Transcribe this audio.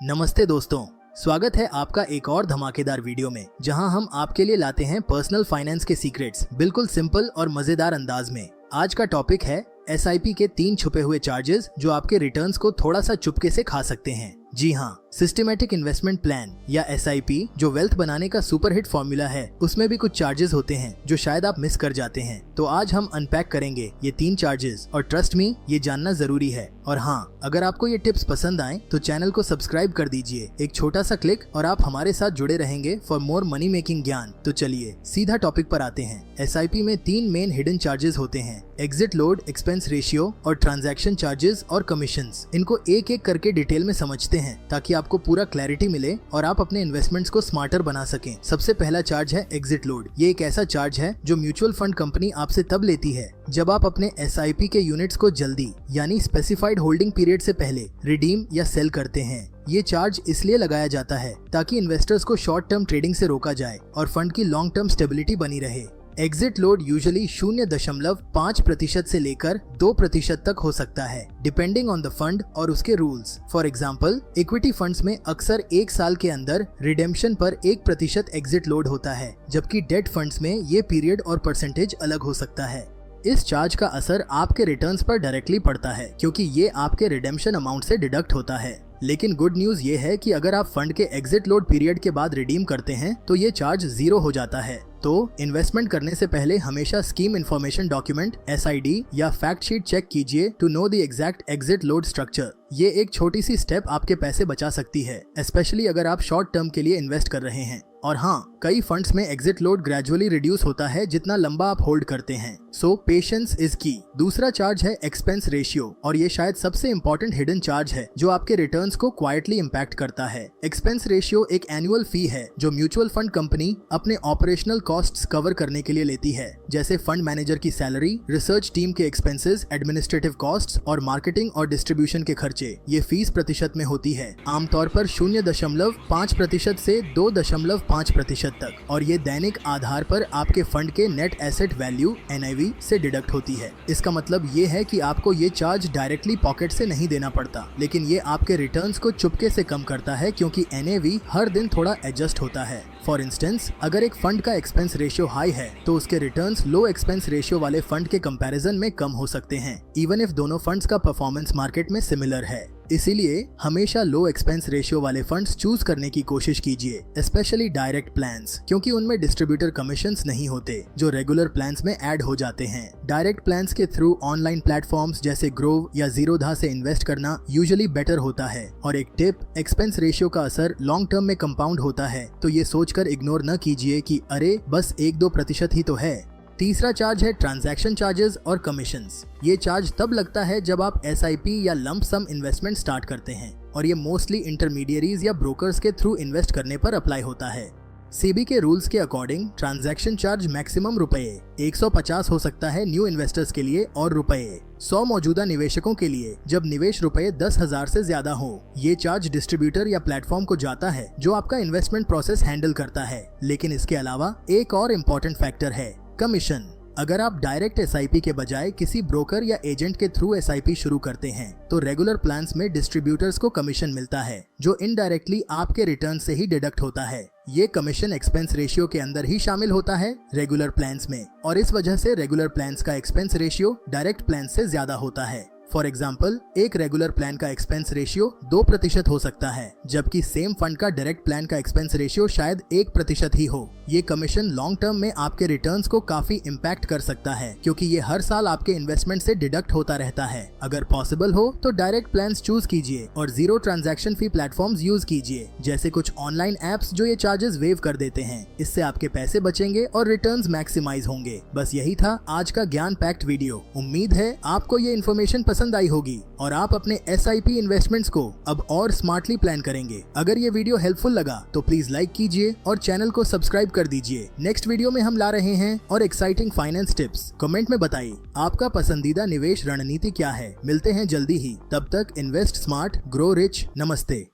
नमस्ते दोस्तों, स्वागत है आपका एक और धमाकेदार वीडियो में जहां हम आपके लिए लाते हैं पर्सनल फाइनेंस के सीक्रेट्स बिल्कुल सिंपल और मजेदार अंदाज में। आज का टॉपिक है SIP के 3 छुपे हुए चार्जेस जो आपके रिटर्न्स को थोड़ा सा चुपके से खा सकते हैं। जी हाँ, सिस्टमैटिक इन्वेस्टमेंट प्लान या SIP जो वेल्थ बनाने का सुपर हिट फॉर्मूला है, उसमें भी कुछ चार्जेस होते हैं जो शायद आप मिस कर जाते हैं। तो आज हम अनपैक करेंगे ये 3 चार्जेस और ट्रस्ट मी, ये जानना जरूरी है। और हाँ, अगर आपको ये टिप्स पसंद आए तो चैनल को सब्सक्राइब कर दीजिए, एक छोटा सा क्लिक और आप हमारे साथ जुड़े रहेंगे फॉर मोर मनी मेकिंग ज्ञान। तो चलिए सीधा टॉपिक पर आते हैं। SIP में 3 मेन हिडन चार्जेस होते हैं: एग्जिट लोड, एक्सपेंस रेशियो और ट्रांजैक्शन चार्जेस और कमीशंस। इनको एक एक करके डिटेल में समझते हैं ताकि आपको पूरा क्लैरिटी मिले और आप अपने इन्वेस्टमेंट्स को स्मार्टर बना सकें। सबसे पहला चार्ज है एग्जिट लोड। ये एक ऐसा चार्ज है जो म्यूचुअल फंड कंपनी आपसे तब लेती है जब आप अपने SIP के यूनिट्स को जल्दी यानी स्पेसिफाइड होल्डिंग पीरियड से पहले रिडीम या सेल करते हैं। ये चार्ज इसलिए लगाया जाता है ताकि इन्वेस्टर्स को शॉर्ट टर्म ट्रेडिंग से रोका जाए और फंड की लॉन्ग टर्म स्टेबिलिटी बनी रहे। एग्जिट लोड यूजुअली 0.5% से लेकर 2% तक हो सकता है, डिपेंडिंग ऑन द फंड और उसके rules. For example, equity funds में अक्सर 1 साल के अंदर रिडेम्पशन पर 1% एग्जिट लोड होता है, जबकि डेट फंड्स में ये पीरियड और परसेंटेज अलग हो सकता है। इस चार्ज का असर आपके रिटर्न्स पर डायरेक्टली पड़ता है क्योंकि ये आपके रिडेम्पशन अमाउंट से डिडक्ट होता है। लेकिन गुड न्यूज ये है कि अगर आप फंड के एग्जिट लोड पीरियड के बाद रिडीम करते हैं तो ये चार्ज 0 हो जाता है। तो इन्वेस्टमेंट करने से पहले हमेशा स्कीम इन्फॉर्मेशन डॉक्यूमेंट SID या फैक्ट शीट चेक कीजिए to know the exact exit load structure. ये एक छोटी सी स्टेप आपके पैसे बचा सकती है, स्पेशली अगर आप शॉर्ट टर्म के लिए इन्वेस्ट कर रहे हैं। और हाँ, कई फंड्स में एग्जिट लोड ग्रेजुअली रिड्यूस होता है जितना लंबा आप होल्ड करते हैं। सो पेशेंस इज की। दूसरा चार्ज है एक्सपेंस रेशियो और ये शायद सबसे इम्पोर्टेंट हिडन चार्ज है जो आपके रिटर्न्स को क्वाइटली इम्पैक्ट करता है। एक्सपेंस रेशियो एक एनुअल फी है जो म्यूचुअल फंड कंपनी अपने ऑपरेशनल कॉस्ट्स कवर करने के लिए लेती है, जैसे फंड मैनेजर की सैलरी, रिसर्च टीम के एक्सपेंसेस, एडमिनिस्ट्रेटिव कॉस्ट्स और मार्केटिंग और डिस्ट्रीब्यूशन के खर्चे। ये फीस प्रतिशत में होती है, आमतौर पर 0.5% से 2.5% तक, और ये दैनिक आधार पर आपके फंड के नेट एसेट वैल्यू NAV से डिडक्ट होती है। इसका मतलब ये है कि आपको ये चार्ज डायरेक्टली पॉकेट से नहीं देना पड़ता, लेकिन ये आपके रिटर्न्स को चुपके से कम करता है क्योंकि NAV हर दिन थोड़ा एडजस्ट होता है। फॉर इंस्टेंस, अगर एक फंड का एक्सपेंस रेशियो हाई है तो उसके रिटर्न्स लो एक्सपेंस रेशियो वाले फंड के कंपैरिजन में कम हो सकते हैं, इवन इफ दोनों फंड्स का परफॉर्मेंस मार्केट में सिमिलर है। इसीलिए हमेशा लो एक्सपेंस रेशियो वाले फंड्स चूज करने की कोशिश कीजिए, स्पेशली डायरेक्ट प्लान्स, क्योंकि उनमें डिस्ट्रीब्यूटर कमीशंस नहीं होते जो रेगुलर प्लान्स में ऐड हो जाते हैं। डायरेक्ट प्लान्स के थ्रू ऑनलाइन प्लेटफॉर्म्स जैसे ग्रोव या जीरोधा से इन्वेस्ट करना यूजुअली बेटर होता है। और एक टिप, एक्सपेंस रेशियो का असर लॉन्ग टर्म में कंपाउंड होता है, तो ये सोचकर इग्नोर न कीजिए कि अरे बस 1-2% ही तो है। तीसरा चार्ज है ट्रांजैक्शन चार्जेस और कमीशंस। ये चार्ज तब लगता है जब आप SIP या लंप सम इन्वेस्टमेंट स्टार्ट करते हैं, और ये मोस्टली इंटरमीडियरीज या ब्रोकर्स के थ्रू इन्वेस्ट करने पर अप्लाई होता है। SEBI के रूल्स के अकॉर्डिंग ट्रांजैक्शन चार्ज मैक्सिमम ₹150 हो सकता है न्यू इन्वेस्टर्स के लिए और ₹100 मौजूदा निवेशकों के लिए जब निवेश ₹10,000 से ज्यादा हो। ये चार्ज डिस्ट्रीब्यूटर या प्लेटफॉर्म को जाता है जो आपका इन्वेस्टमेंट प्रोसेस हैंडल करता है। लेकिन इसके अलावा एक और इम्पोर्टेंट फैक्टर है कमीशन। अगर आप डायरेक्ट SIP के बजाय किसी ब्रोकर या एजेंट के थ्रू SIP शुरू करते हैं तो रेगुलर प्लान्स में डिस्ट्रीब्यूटर्स को कमीशन मिलता है जो इनडायरेक्टली आपके रिटर्न से ही डिडक्ट होता है। ये कमीशन एक्सपेंस रेशियो के अंदर ही शामिल होता है रेगुलर प्लान्स में, और इस वजह से रेगुलर प्लान्स का एक्सपेंस रेशियो डायरेक्ट प्लान से ज्यादा होता है। फॉर एग्जाम्पल, एक रेगुलर प्लान का एक्सपेंस रेशियो 2% हो सकता है, जबकि सेम फंड का डायरेक्ट प्लान का एक्सपेंस रेशियो शायद 1% ही हो। ये कमीशन लॉन्ग टर्म में आपके रिटर्न्स को काफी इम्पैक्ट कर सकता है क्योंकि ये हर साल आपके इन्वेस्टमेंट से डिडक्ट होता रहता है। अगर पॉसिबल हो तो डायरेक्ट प्लान्स चूज कीजिए और 0 ट्रांजैक्शन फी प्लेटफॉर्म्स यूज कीजिए, जैसे कुछ ऑनलाइन एप्स जो ये चार्जेस वेव कर देते हैं। इससे आपके पैसे बचेंगे और रिटर्न्स मैक्सिमाइज होंगे। बस यही था आज का ज्ञान पैक्ड वीडियो। उम्मीद है आपको ये इन्फॉर्मेशन पसंद आई होगी और आप अपने SIP इन्वेस्टमेंट्स को अब और स्मार्टली प्लान करेंगे। अगर ये वीडियो हेल्पफुल लगा तो प्लीज लाइक कीजिए और चैनल को सब्सक्राइब कर दीजिए। नेक्स्ट वीडियो में हम ला रहे हैं और एक्साइटिंग फाइनेंस टिप्स। कमेंट में बताइए आपका पसंदीदा निवेश रणनीति क्या है। मिलते हैं जल्दी ही, तब तक इन्वेस्ट स्मार्ट, ग्रो रिच। नमस्ते।